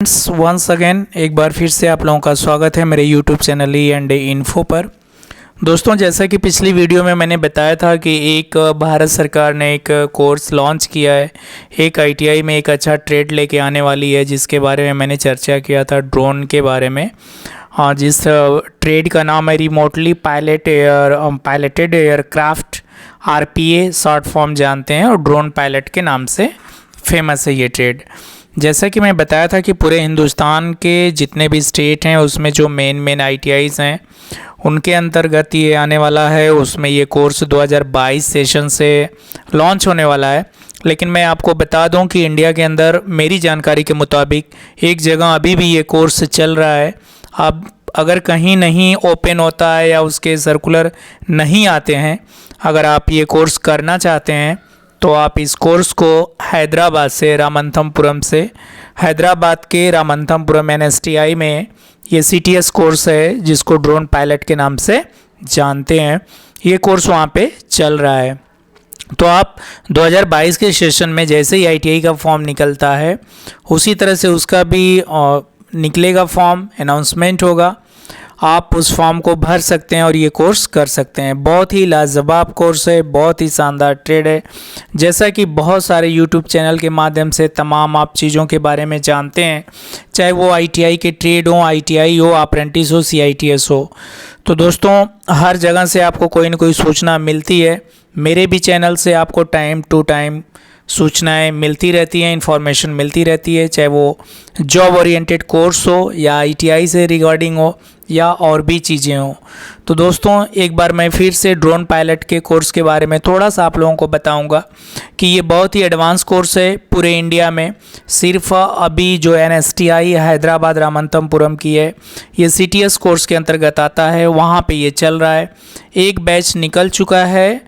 Once again एक बार फिर से आप लोगों का स्वागत है मेरे YouTube चैनल E&A पर। दोस्तों, जैसा कि पिछली वीडियो में मैंने बताया था कि एक भारत सरकार ने एक कोर्स लॉन्च किया है, एक ITI में एक अच्छा ट्रेड लेके आने वाली है, जिसके बारे में मैंने चर्चा किया था ड्रोन के बारे में। हाँ, जिस ट्रेड का नाम है remotely piloted aircraft, RPA short form जानते हैं, और ड्रोन पायलट के नाम से फेमस है ये ट्रेड। जैसा कि मैं बताया था कि पूरे हिंदुस्तान के जितने भी स्टेट हैं उसमें जो मेन ITIs हैं उनके अंतर्गत ये आने वाला है। उसमें ये कोर्स 2022 सेशन से लॉन्च होने वाला है। लेकिन मैं आपको बता दूं कि इंडिया के अंदर मेरी जानकारी के मुताबिक एक जगह अभी भी ये कोर्स चल रहा है। अब अगर कहीं नहीं ओपन होता है या उसके सर्कुलर नहीं आते हैं, अगर आप ये कोर्स करना चाहते हैं तो आप इस कोर्स को हैदराबाद से हैदराबाद के रामंथमपुरम NSTI में ये CTS कोर्स है, जिसको ड्रोन पायलट के नाम से जानते हैं। ये कोर्स वहाँ पे चल रहा है। तो आप 2022 के सेशन में जैसे ही ITI का फॉर्म निकलता है उसी तरह से उसका भी निकलेगा फॉर्म, अनाउंसमेंट होगा। आप उस फॉर्म को भर सकते हैं और ये कोर्स कर सकते हैं। बहुत ही लाजवाब कोर्स है, बहुत ही शानदार ट्रेड है। जैसा कि बहुत सारे YouTube चैनल के माध्यम से तमाम आप चीज़ों के बारे में जानते हैं, चाहे वो ITI के ट्रेड हो, ITI हो, अप्रेंटिस हो, CITS हो। तो दोस्तों, हर जगह से आपको कोई ना कोई सूचना मिलती है। मेरे भी चैनल से आपको टाइम टू टाइम सूचनाएं मिलती रहती हैं, इन्फॉर्मेशन मिलती रहती है, चाहे वो जॉब ओरिएंटेड कोर्स हो या ITI से रिगार्डिंग हो या और भी चीज़ें हो। तो दोस्तों, एक बार मैं फिर से ड्रोन पायलट के कोर्स के बारे में थोड़ा सा आप लोगों को बताऊंगा कि ये बहुत ही एडवांस कोर्स है पूरे इंडिया में। सिर्फ अभी जो NSTI हैदराबाद रामंथमपुरम की है, ये CTS कोर्स के अंतर्गत आता है, वहाँ पे ये चल रहा है। एक बैच निकल चुका है।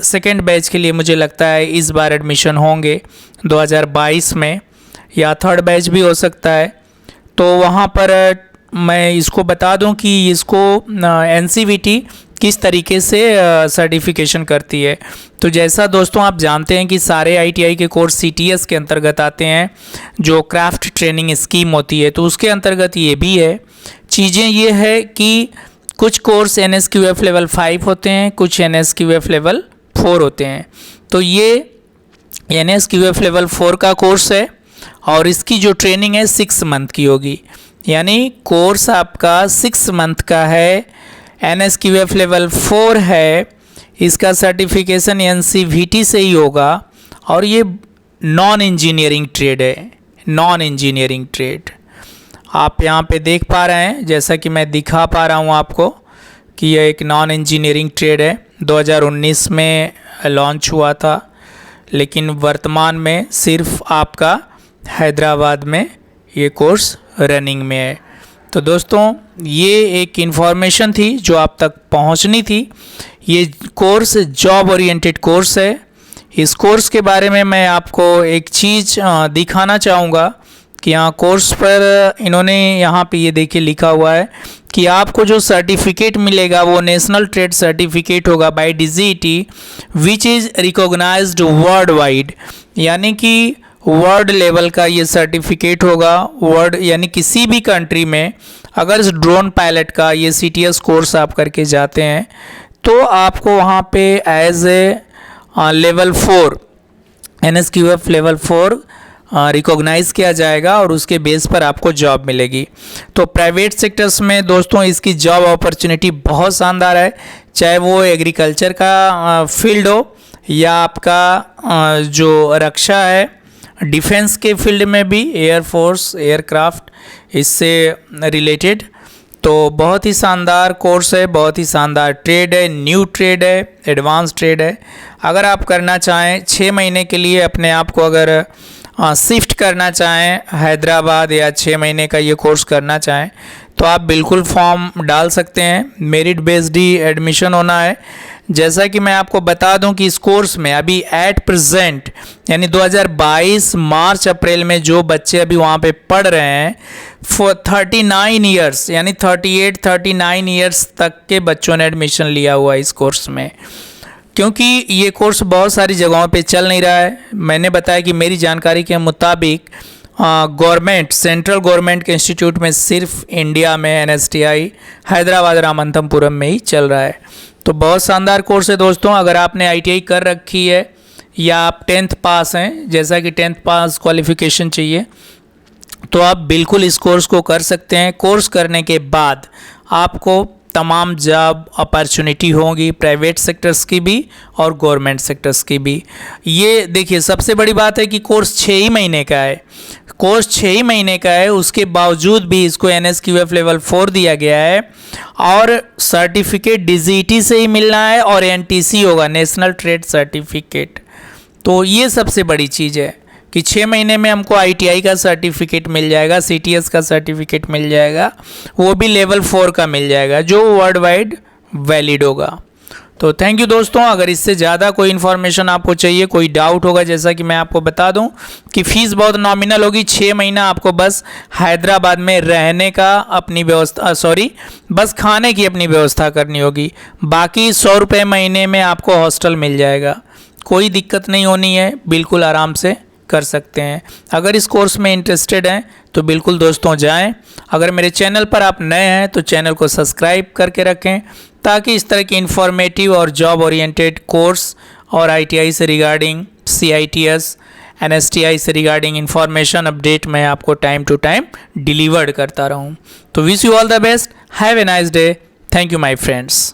सेकेंड बैच के लिए मुझे लगता है इस बार एडमिशन होंगे 2022 में, या थर्ड बैच भी हो सकता है। तो वहाँ पर मैं इसको बता दूं कि इसको NCVT किस तरीके से सर्टिफिकेशन करती है। तो जैसा दोस्तों आप जानते हैं कि सारे ITI के कोर्स CTS के अंतर्गत आते हैं, जो क्राफ्ट ट्रेनिंग स्कीम होती है, तो उसके अंतर्गत ये भी है। चीज़ें ये है कि कुछ कोर्स NSQF लेवल 5 होते हैं, कुछ NSQF लेवल 4 होते हैं। तो ये NSQF लेवल 4 का कोर्स है और इसकी जो ट्रेनिंग है 6 मंथ की होगी। यानी कोर्स आपका 6 मंथ का है, NSQF लेवल 4 है, इसका सर्टिफिकेशन NCVT से ही होगा। और ये नॉन इंजीनियरिंग ट्रेड है, नॉन इंजीनियरिंग ट्रेड। आप यहाँ पे देख पा रहे हैं, जैसा कि मैं दिखा पा रहा हूँ आपको, कि यह एक नॉन इंजीनियरिंग ट्रेड है। 2019 में लॉन्च हुआ था, लेकिन वर्तमान में सिर्फ आपका हैदराबाद में ये कोर्स रनिंग में है। तो दोस्तों, ये एक इन्फॉर्मेशन थी जो आप तक पहुंचनी थी। ये कोर्स जॉब ओरिएंटेड कोर्स है। इस कोर्स के बारे में मैं आपको एक चीज़ दिखाना चाहूँगा कि यहाँ कोर्स पर इन्होंने यहाँ पे ये देखिए लिखा हुआ है कि आपको जो सर्टिफिकेट मिलेगा वो नेशनल ट्रेड सर्टिफिकेट होगा by DGET, which is recognised worldwide. यानी कि वर्ल्ड लेवल का ये सर्टिफिकेट होगा। वर्ल्ड यानी किसी भी कंट्री में अगर इस ड्रोन पायलट का ये CTS कोर्स आप करके जाते हैं तो आपको वहाँ पे as a level 4 NSQF level 4 recognise किया जाएगा और उसके बेस पर आपको जॉब मिलेगी। तो प्राइवेट सेक्टर्स में दोस्तों इसकी जॉब अपॉर्चुनिटी बहुत शानदार है, चाहे वो एग्रीकल्चर का फील्ड हो या आपका जो रक्षा है, डिफेंस के फील्ड में भी, एयरफोर्स, एयरक्राफ्ट, इससे रिलेटेड। तो बहुत ही शानदार कोर्स है, बहुत ही शानदार ट्रेड है, न्यू ट्रेड है, एडवांस ट्रेड है। अगर आप करना चाहें 6 महीने के लिए अपने आप को अगर शिफ्ट करना चाहें हैदराबाद, या 6 महीने का ये कोर्स करना चाहें, तो आप बिल्कुल फॉर्म डाल सकते हैं। मेरिट बेस्ड ही एडमिशन होना है। जैसा कि मैं आपको बता दूं कि इस कोर्स में अभी एट प्रेजेंट यानी 2022 मार्च अप्रैल में जो बच्चे अभी वहाँ पे पढ़ रहे हैं, 39 ईयर्स यानी 39 ईयर्स तक के बच्चों ने एडमिशन लिया हुआ है इस कोर्स में। क्योंकि ये कोर्स बहुत सारी जगहों पे चल नहीं रहा है। मैंने बताया कि मेरी जानकारी के मुताबिक गवर्नमेंट सेंट्रल गवर्नमेंट के इंस्टीट्यूट में सिर्फ इंडिया में NSTI हैदराबाद रामनाथपुरम में ही चल रहा है। तो बहुत शानदार कोर्स है दोस्तों। अगर आपने ITI कर रखी है या आप 10th पास हैं, जैसा कि 10th पास क्वालिफिकेशन चाहिए, तो आप बिल्कुल इस कोर्स को कर सकते हैं। कोर्स करने के बाद आपको तमाम जॉब अपॉर्चुनिटी होंगी, प्राइवेट सेक्टर्स की भी और गवर्नमेंट सेक्टर्स की भी। ये देखिए सबसे बड़ी बात है कि कोर्स 6 ही महीने का है। कोर्स 6 ही महीने का है, उसके बावजूद भी इसको NSQF लेवल 4 दिया गया है और सर्टिफिकेट DGT से ही मिलना है और NTC होगा, नेशनल ट्रेड सर्टिफिकेट। तो ये सबसे बड़ी चीज़ है कि 6 महीने में हमको ITI का सर्टिफिकेट मिल जाएगा, CTS का सर्टिफिकेट मिल जाएगा, वो भी लेवल 4 का मिल जाएगा जो वर्ल्ड वाइड वैलिड होगा। तो थैंक यू दोस्तों। अगर इससे ज़्यादा कोई इन्फॉर्मेशन आपको चाहिए, कोई डाउट होगा, जैसा कि मैं आपको बता दूं कि फ़ीस बहुत नॉमिनल होगी। 6 महीना आपको बस हैदराबाद में रहने का अपनी व्यवस्था बस खाने की अपनी व्यवस्था करनी होगी। बाकी 100 रुपये महीने में आपको हॉस्टल मिल जाएगा। कोई दिक्कत नहीं होनी है, बिल्कुल आराम से कर सकते हैं। अगर इस कोर्स में इंटरेस्टेड हैं तो बिल्कुल दोस्तों जाएं। अगर मेरे चैनल पर आप नए हैं तो चैनल को सब्सक्राइब करके रखें ताकि इस तरह की इन्फॉर्मेटिव और जॉब ओरिएंटेड कोर्स और ITI से रिगार्डिंग, CITS, NSTI से रिगार्डिंग इन्फॉर्मेशन अपडेट मैं आपको टाइम टू टाइम डिलीवर्ड करता रहूं। तो wish you all the best, have a nice day, thank you my friends.